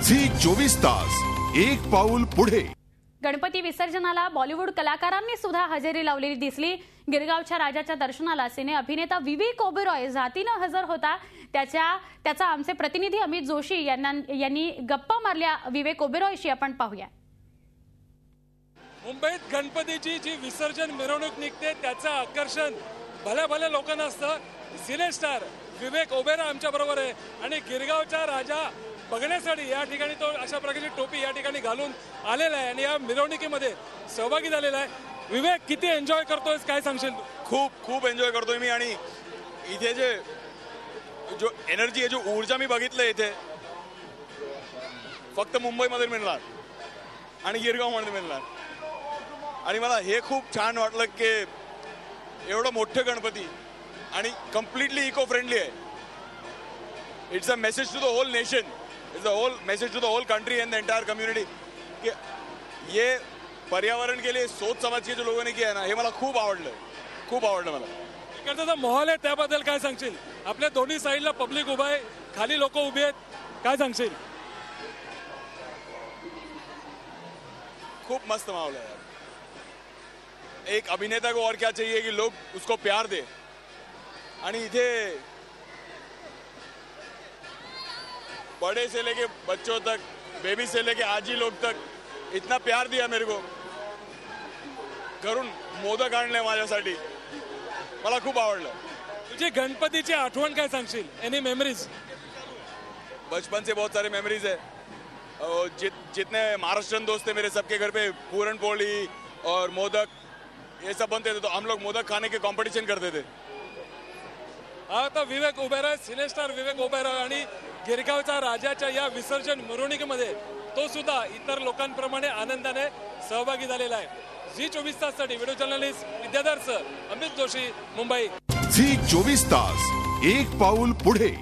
Zee 24 तास एक पाऊल पुढे। गणपती विसर्जनाला बॉलिवूड कलाकारांनी सुद्धा हजेरी लावलेली दिसली। गिरगावच्या राजाच्या दर्शनाला सिने अभिनेता विवेक ओबेरॉय जातीनं हजर होता। त्याचा आमचे प्रतिनिधी अमित जोशी यांनी गप्पा मारल्या विवेक ओबेरॉयशी। आपण पाहूया। मुंबईत गणपतीची जी विसर्जन मिरवणूक निघते त्याचं आकर्षण भल्या भल्या लोकांना असतं। सिनेस्टार विवेक ओबेरॉय आमच्या बरोबर आहे आणि गिरगावचा राजा बघण्यासाठी या ठिकाणी तो अशा प्रकारची टोपी या ठिकाणी घालून आलेला आहे आणि या मिरवणुकीमध्ये सहभागी झालेला आहे। विवेक, किती एन्जॉय करतोयस, काय सांगशील? खूप एन्जॉय करतोय मी आणि इथे जो एनर्जी आहे, जो ऊर्जा मी बघितलं इथे फक्त मुंबईमध्ये मिळणार आणि गिरगावमध्ये मिळणार आणि मला हे खूप छान वाटलं की एवढं मोठं गणपती आणि कम्प्लिटली इको फ्रेंडली आहे। It's a message to the whole nation, it's a whole message to the whole country and the entire community कि ये पर्यावरण के लिए सोच समझ के जो लोगों ने किया है ना, हे मला खूप आवडलं मला। इकडचा जो माहोल आहे त्याबद्दल काय सांगशील? आपल्या दोन्ही साईडला पब्लिक उभा आहे, खाली लोक उभे आहेत, काय सांगशील? खूप मस्त माहौल है। एक अभिनेता को और क्या चाहिए कि लोग उसको प्यार दे आणि इथे बड़े से लेके बच्चों तक, बेबी से लेके आजी लोग तक इतना प्यार दिया मेरे को। घरून मोदक आणले माझ्यासाठी, मला खूप आवडलं। तुझी गणपतीची आठवण काय सांगशील? Any memories? बचपन से बहुत सारे मेमोरीज है। जितने महाराष्ट्रन दोस्त थे मेरे, सबके घर पे पूरन पोली और मोदक ये सब बनते थे, तो हम लोग मोदक खाने के कंपटीशन करते थे। आता विवेक ओबेरॉय, सिनेस्टार विवेक ओबेरॉय आणि गिरगावच्या राजाच्या या विसर्जन मिरवणुकीमध्ये तो सुद्धा इतर लोकांप्रमाणे आनंदाने सहभागी झालेला आहे। झी 24 ताससाठी video journalist Vidyadhar sir, Amit Joshi, Mumbai. Zee 24 तास एक पाऊल पुढे।